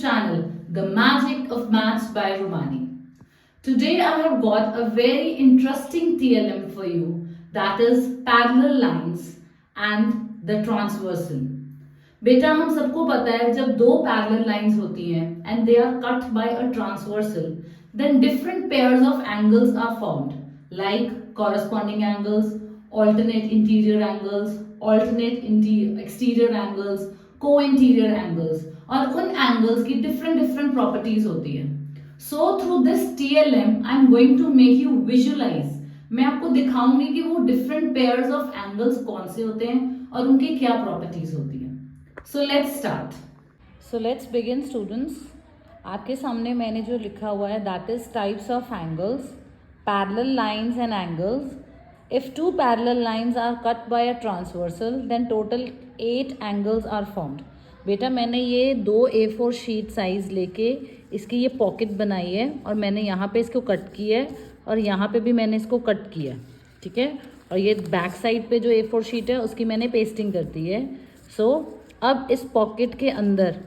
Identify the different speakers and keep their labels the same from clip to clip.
Speaker 1: channel, The Magic of Maths by Romani. Today I have got a very interesting TLM for you, that is parallel lines and the transversal. बेटा हम सबको पता है जब दो parallel lines होती हैं and they are cut by a transversal then different pairs of angles are formed like corresponding angles, alternate interior angles, alternate exterior angles, co-interior angles और उन angles की different properties होती है. So through this TLM I am going to make you visualize. मैं आपको दिखाऊंगी कि वो different pairs of angles कौन से होते हैं और उनकी क्या properties होती हैं. So let's start. So let's begin students. आपके सामने मैंने जो लिखा हुआ है that is types of angles, parallel lines and angles. If two parallel lines are cut by a transversal, then total 8 angles are formed. बेटा मैंने ये दो A4 शीट साइज़ लेके इसकी ये पॉकेट बनाई है और मैंने यहाँ पे इसको कट किया है और यहाँ पे भी मैंने इसको कट किया, ठीक है. और ये बैक साइड पे जो A4 शीट है उसकी मैंने पेस्टिंग कर दी है. सो अब इस पॉकेट के अंदर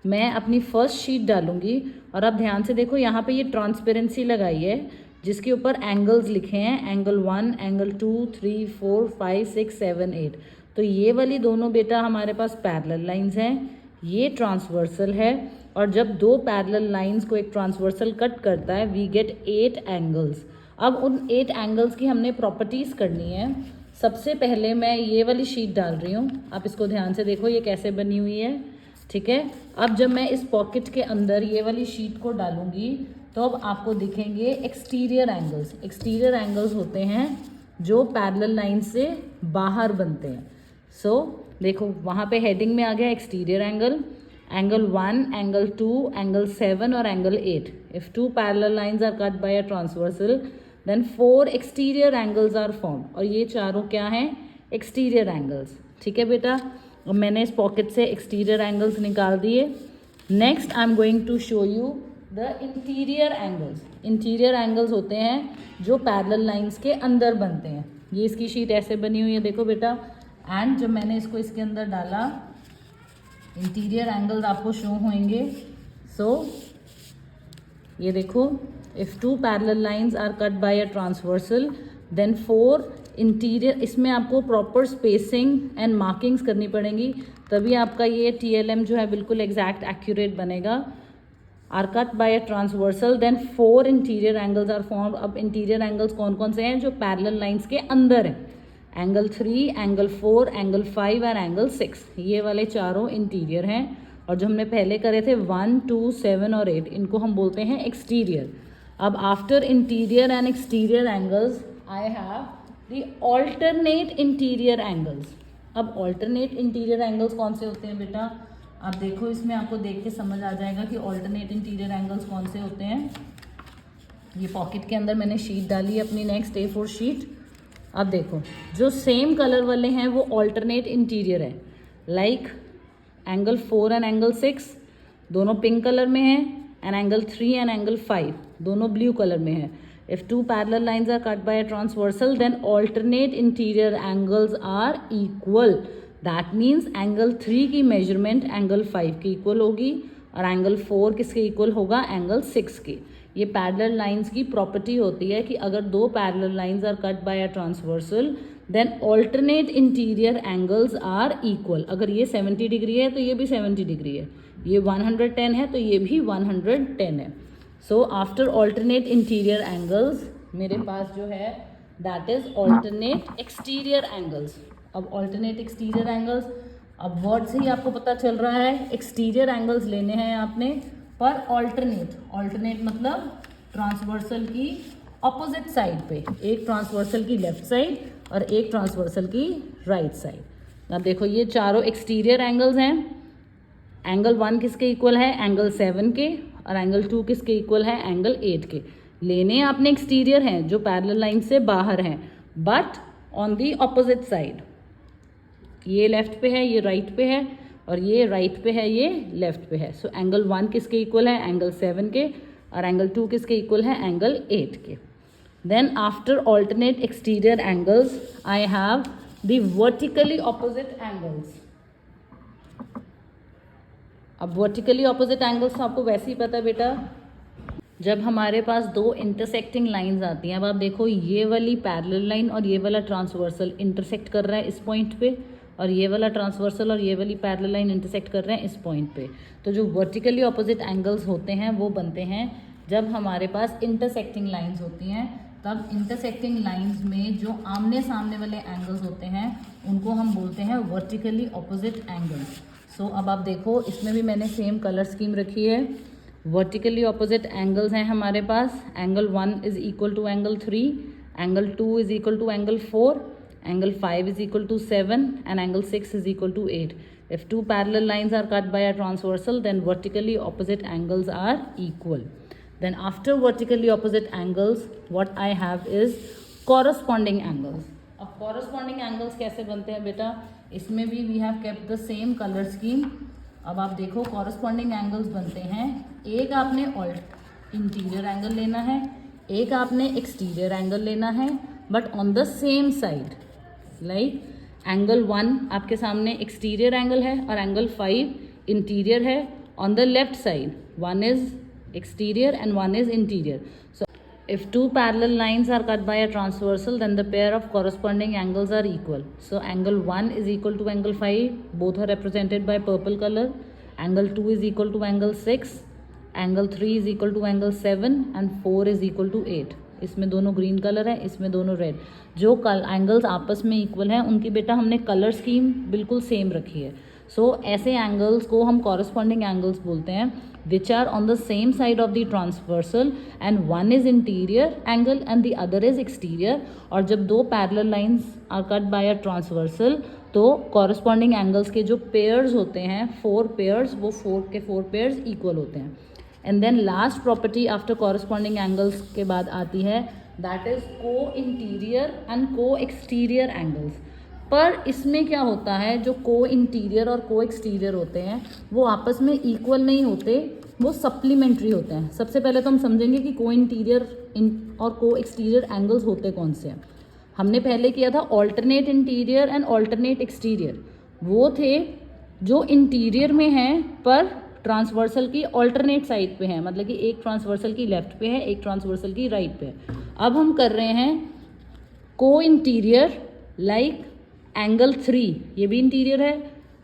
Speaker 1: मैं अपनी फर्स्ट शीट डालूँगी और अब ध्यान से देखो यहाँ पे ये ट्रांसपेरेंसी लगाई है जिसके ऊपर एंगल्स लिखे हैं, एंगल 1, एंगल 2, 3, 4, 5, 6, 7, 8. तो ये वाली दोनों बेटा हमारे पास पैरेलल लाइंस हैं, ये ट्रांसवर्सल है. और जब दो पैरेलल लाइंस को एक ट्रांसवर्सल कट करता है वी गेट 8 एंगल्स. अब उन 8 एंगल्स की हमने प्रॉपर्टीज़ करनी है. सबसे पहले मैं ये वाली शीट डाल रही हूँ, आप इसको ध्यान से देखो ये कैसे बनी हुई है, ठीक है. अब जब मैं इस पॉकेट के अंदर ये वाली शीट को डालूँगी तो अब आपको दिखेंगे एक्सटीरियर एंगल्स. एक्सटीरियर एंगल्स होते हैं जो पैरेलल लाइन से बाहर बनते हैं. सो देखो वहाँ पे हेडिंग में आ गया exterior angle, angle 1, angle 2, angle 7 और angle 8. If two parallel lines are cut by a transversal then 4 exterior angles are form. और ये चारों क्या हैं? एक्सटीरियर एंगल्स, ठीक है बेटा. अब मैंने इस पॉकेट से एक्सटीरियर एंगल्स निकाल दिए. Next I am going to show you the interior angles. Interior angles होते हैं जो पैरेलल लाइंस के अंदर बनते हैं. ये इसकी शीट ऐसे बनी हुई है देखो बेटा. एंड जब मैंने इसको इसके अंदर डाला इंटीरियर एंगल्स आपको शो होंगे. सो ये देखो, if two parallel lines are cut by a transversal then 4 interior. इसमें आपको प्रॉपर स्पेसिंग एंड मार्किंग्स करनी पड़ेंगी तभी आपका ये TLM जो है बिल्कुल एग्जैक्ट एक्यूरेट बनेगा. Are cut by a transversal then 4 interior angles are formed. अब इंटीरियर एंगल्स कौन कौन से हैं? जो पैरेलल लाइंस के अंदर हैं. एंगल 3, एंगल 4, एंगल 5 और एंगल 6, ये वाले चारों इंटीरियर हैं. और जो हमने पहले करे थे 1, 2, 7 और 8, इनको हम बोलते हैं एक्सटीरियर. अब after interior and exterior angles I have the alternate interior angles. अब ऑल्टरनेट इंटीरियर एंगल्स कौन से होते हैं बेटा? आप देखो इसमें आपको देख के समझ आ जाएगा कि ऑल्टरनेट इंटीरियर एंगल्स कौन से होते हैं. ये पॉकेट के अंदर मैंने शीट डाली है अपनी नेक्स्ट A4 शीट. अब देखो जो सेम कलर वाले हैं वो ऑल्टरनेट इंटीरियर है. लाइक एंगल 4 एंड एंगल 6 दोनों पिंक कलर में हैं एंड एंगल 3 एंड एंगल 5 दोनों ब्लू कलर में है. If two parallel lines are cut by a transversal then alternate interior angles are equal. That means angle 3 की measurement angle 5 की equal होगी और एंगल 4 किसके इक्वल होगा? एंगल 6 की. ये पैरेलल लाइंस की प्रॉपर्टी होती है कि अगर दो parallel lines are cut by a transversal then alternate interior angles are equal. अगर ये 70 डिग्री है तो ये भी 70 डिग्री है, ये 110 है तो ये भी 110 है. So after alternate interior angles मेरे पास जो है that is alternate exterior angles. अब ऑल्टरनेट एक्सटीरियर एंगल्स, अब वर्ड से ही आपको पता चल रहा है एक्सटीरियर एंगल्स लेने हैं आपने पर ऑल्टरनेट. ऑल्टरनेट मतलब ट्रांसवर्सल की ऑपोजिट साइड पे, एक ट्रांसवर्सल की लेफ्ट साइड और एक ट्रांसवर्सल की राइट साइड. अब देखो ये चारों एक्सटीरियर एंगल्स हैं. एंगल 1 किसके इक्वल है? एंगल 7 के. और एंगल 2 किसके इक्वल है? एंगल 8 के. लेने आपने एक्सटीरियर हैं जो पैरेलल लाइन से बाहर हैं but on the opposite side. ये लेफ्ट पे है, ये राइट पे है और ये राइट पे है, ये लेफ्ट पे है. सो एंगल 1 किसके इक्वल है? एंगल 7 के. और एंगल 2 किसके इक्वल है? एंगल 8 के. Then after alternate exterior angles I have the vertically opposite angles. अब वर्टिकली ऑपोजिट एंगल्स तो आपको वैसे ही पता है बेटा, जब हमारे पास दो इंटरसेक्टिंग लाइंस आती हैं, अब आप देखो ये वाली पैरेलल लाइन और ये वाला ट्रांसवर्सल इंटरसेक्ट कर रहा है इस पॉइंट पे, और ये वाला ट्रांसवर्सल और ये वाली पैरेलल लाइन इंटरसेक्ट कर रहे हैं इस पॉइंट पे। तो जो वर्टिकली ऑपोजिट एंगल्स होते हैं वो बनते हैं जब हमारे पास इंटरसेक्टिंग लाइंस होती हैं। तब इंटरसेक्टिंग लाइंस में जो आमने सामने वाले एंगल्स होते हैं उनको हम बोलते हैं वर्टिकली ऑपोजिट एंगल्स। सो अब आप देखो इसमें भी मैंने सेम कलर स्कीम रखी है। वर्टिकली ऑपोजिट एंगल्स हैं हमारे पास, angle 1 is equal to angle 3, angle 2 is equal to angle 4, angle 5 is equal to 7 and angle 6 is equal to 8. If two parallel lines are cut by a transversal, then vertically opposite angles are equal. Then after vertically opposite angles, what I have is corresponding angles. अब corresponding angles कैसे बनते हैं बेटा, इसमें भी we have kept the same color scheme. अब आप देखो corresponding angles बनते हैं, एक आपने इंटीरियर एंगल लेना है, एक आपने एक्सटीरियर एंगल लेना है, but on the same side. Like angle 1 आपके सामने एक्सटीरियर एंगल है और एंगल 5 इंटीरियर है। On the left side 1 is exterior and 1 is interior. So if two parallel lines are cut by a transversal, then the pair of corresponding angles are equal. So angle 1 is equal to angle 5, both are represented by purple color. Angle 2 is equal to angle 6, angle 3 is equal to angle 7 and 4 is equal to 8. इसमें दोनों green colour है, इसमें दोनों red. जो angles आपस में equal हैं उनकी बेटा हमने कलर स्कीम बिल्कुल सेम रखी है। सो ऐसे एंगल्स को हम कॉरस्पॉन्डिंग एंगल्स बोलते हैं, which are on the same side of the transversal and one is interior angle and the other is exterior. और जब दो parallel lines are cut by a transversal तो कॉरस्पॉन्डिंग एंगल्स के जो पेयर्स होते हैं, 4 पेयर्स, वो 4 के 4 पेयर्स इक्वल होते हैं। And then last property after corresponding angles के बाद आती है, that is co-interior and co-exterior angles. पर इसमें क्या होता है, जो को इंटीरियर और को एक्सटीरियर होते हैं वो आपस में इक्वल नहीं होते, वो सप्लीमेंट्री होते हैं। सबसे पहले तो हम समझेंगे कि को इंटीरियर और को एक्सटीरियर एंगल्स होते कौन से हैं। हमने पहले किया था alternate interior and alternate exterior. वो थे जो इंटीरियर में हैं पर ट्रांसवर्सल की ऑल्टरनेट साइड पे है, मतलब कि एक ट्रांसवर्सल की लेफ्ट पे है, एक ट्रांसवर्सल की राइट पे है। अब हम कर रहे हैं को इंटीरियर, लाइक एंगल 3 ये भी इंटीरियर है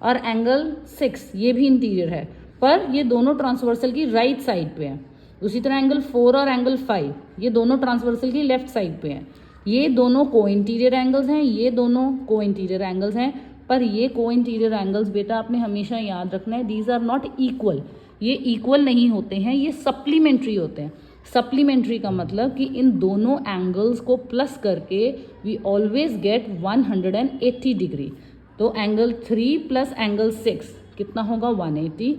Speaker 1: और एंगल 6 ये भी इंटीरियर है, पर ये दोनों ट्रांसवर्सल की राइट साइड पे है। उसी तरह एंगल 4 और एंगल 5 ये दोनों ट्रांसवर्सल की लेफ्ट साइड पे हैं। ये दोनों को इंटीरियर एंगल्स हैं, ये दोनों को इंटीरियर एंगल्स हैं, पर ये को इंटीरियर एंगल्स बेटा आपने हमेशा याद रखना है, दीज आर नॉट इक्वल। ये इक्वल नहीं होते हैं, ये सप्लीमेंट्री होते हैं। सप्लीमेंट्री का मतलब कि इन दोनों एंगल्स को प्लस करके वी ऑलवेज गेट 180 डिग्री। तो एंगल 3 प्लस एंगल 6 कितना होगा 180,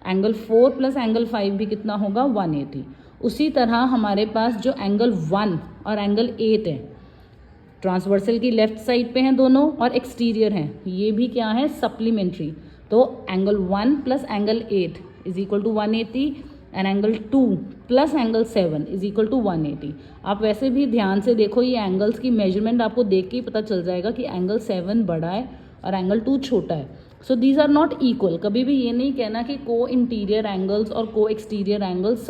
Speaker 1: एंगल 4 प्लस एंगल 5 भी कितना होगा 180। उसी तरह हमारे पास जो एंगल 1 और एंगल 8 है, ट्रांसवर्सल की लेफ्ट साइड पे हैं दोनों और एक्सटीरियर हैं, ये भी क्या है सप्लीमेंट्री। तो angle 1 plus angle 8 is equal to 180 and angle 2 plus angle 7 is equal to 180। आप वैसे भी ध्यान से देखो, ये एंगल्स की मेजरमेंट आपको देख के ही पता चल जाएगा कि एंगल 7 बड़ा है और एंगल 2 छोटा है। So these are not equal. कभी भी ये नहीं कहना कि को इंटीरियर एंगल्स और को एक्सटीरियर एंगल्स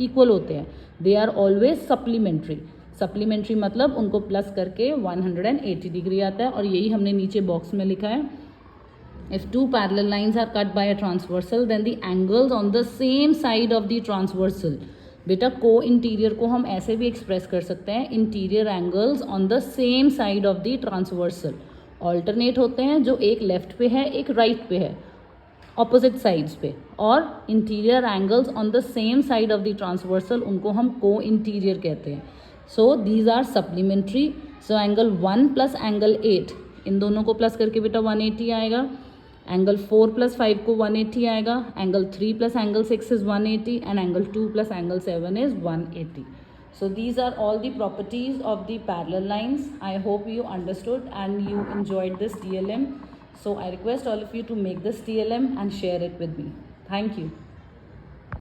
Speaker 1: इक्वल होते हैं, they are always supplementary. Supplementary मतलब उनको प्लस करके 180 डिग्री आता है, और यही हमने नीचे बॉक्स में लिखा है, if two parallel lines are cut by a transversal then the angles on the same side of the transversal. बेटा को इंटीरियर को हम ऐसे भी एक्सप्रेस कर सकते हैं, interior angles on the same side of the transversal. Alternate होते हैं, जो एक लेफ्ट पे है एक राइट पे है, ऑपोजिट साइड्स पे। और interior angles on the same side of the transversal उनको हम को इंटीरियर कहते हैं। So these are supplementary. So angle 1 plus angle 8 इन दोनों को प्लस करके बेटा 180 आएगा, एंगल 4 प्लस 5 को 180 आएगा, angle 3 plus angle 6 is 180 and angle 2 plus angle 7 is 180. So these are all the properties of the parallel lines. I hope you understood and you enjoyed this TLM. So I request all of you to make this TLM and share it with me. Thank you.